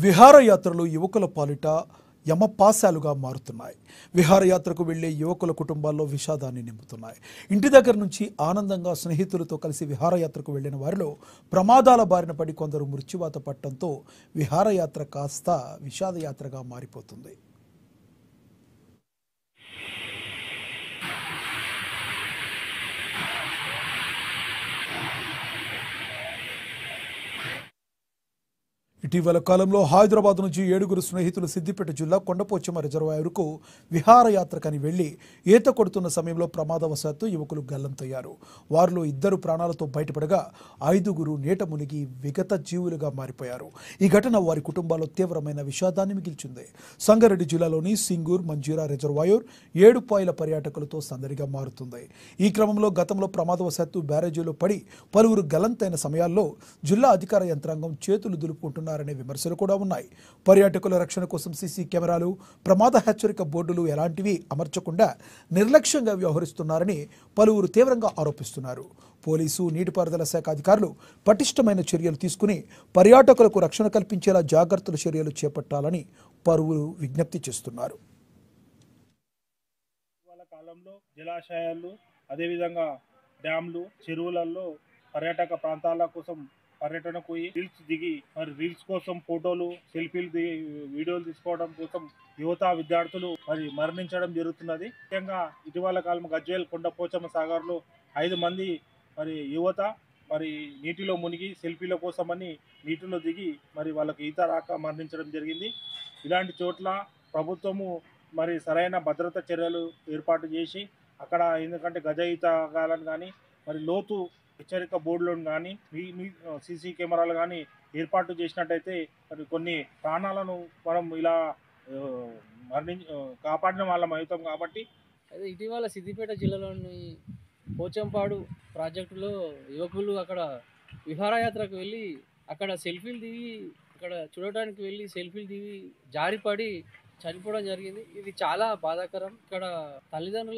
విహారయాత్రలు యువకుల పాలిట యమపాశాలుగా మారుతున్నాయి. విహారయాత్రకు వెళ్లే యువకుల కుటుంబాల్లో విషాదాన్ని నింపుతున్నాయి. ఇంటి దగ్గర నుంచి ఆనందంగా స్నేహితులతో కలిసి విహారయాత్రకు వెళ్లిన వారిలో ప్రమాదాల బారిన పడి కొందరు మృత్యువాత పట్టడంతో విహారయాత్ర కాస్త విషాదయాత్రగా మారిపోతుంది. ఇటీవల కాలంలో హైదరాబాద్ నుంచి 7 స్నేహితులు సిద్దిపేట జిల్లా కొండపోచమ్మ రిజర్వాయర్కు విహారయాత్రకని వెళ్లి ఈత కొడుతున్న సమయంలో ప్రమాదవశాత్తు యువకులు గల్లంతయ్యారు. వారిలో 2 ప్రాణాలతో బయటపడగా 5 నీట మునిగి విగత జీవులుగా మారిపోయారు. ఈ ఘటన వారి కుటుంబాల్లో తీవ్రమైన విషాదాన్ని మిగిల్చింది. సంగారెడ్డి జిల్లాలోని సింగూర్ మంజీరా రిజర్వాయర్ 7 పాయల పర్యాటకులతో సందడిగా మారుతుంది. ఈ క్రమంలో గతంలో ప్రమాదవశాత్తు బ్యారేజీలో పడి పలువురు గల్లంతైన సమయాల్లో జిల్లా అధికార యంత్రాంగం చేతులు దులుపుకుంటున్నారనే విమర్శలు కూడా ఉన్నాయి. పర్యాటకుల రక్షణ కోసం సీసీ కెమెరాలు, ప్రమాద హెచ్చరిక బోర్డులు ఎలాంటివి అమర్చకుండా నిర్లక్ష్యంగా వ్యవహరిస్తున్నారని పలువురు తీవ్రంగా ఆరోపిస్తున్నారు. పోలీసు, నీటిపారుదల శాఖ అధికారులు పటిష్టమైన చర్యలు తీసుకుని పర్యాటకులకు రక్షణ కల్పించేలా జాగ్రత్తల చర్యలు చేపట్టాలని పలువురు విజ్ఞప్తి చేస్తున్నారు. కాలంలో జలాశయాలు, అదేవిధంగా డ్యామ్లు, చెరువులలో పర్యాటక ప్రాంతాల కోసం పర్యటన పోయి రీల్స్ దిగి మరి రీల్స్ కోసం ఫోటోలు, సెల్ఫీలు దిగి వీడియోలు తీసుకోవడం కోసం యువత విద్యార్థులు మరి మరణించడం జరుగుతున్నది. ముఖ్యంగా ఇటీవల కాలం గజ్వేల్ కొండపోచమ్మ సాగర్లో 5 మంది మరి యువత మరి నీటిలో మునిగి సెల్ఫీల కోసమని నీటిలో దిగి మరి వాళ్ళకి ఈత రాక మరణించడం జరిగింది. ఇలాంటి చోట్ల ప్రభుత్వము మరి సరైన భద్రతా చర్యలు ఏర్పాటు చేసి అక్కడ ఎందుకంటే గజ ఈతగాలను కానీ మరి లోతు హెచ్చరిక బోర్డులను కానీ సీసీ కెమెరాలు కానీ ఏర్పాటు చేసినట్టయితే మరి కొన్ని ప్రాణాలను మనం ఇలా కాపాడిన వాళ్ళం అవుతాం. కాబట్టి అదే ఇటీవల సిద్దిపేట జిల్లాలోని పోచంపాడు ప్రాజెక్టులో యువకులు అక్కడ విహారయాత్రకు వెళ్ళి అక్కడ సెల్ఫీలు దిగి అక్కడ చూడటానికి వెళ్ళి సెల్ఫీలు దిగి జారిపడి చనిపోవడం జరిగింది. ఇది చాలా బాధాకరం. ఇక్కడ తల్లిదండ్రుల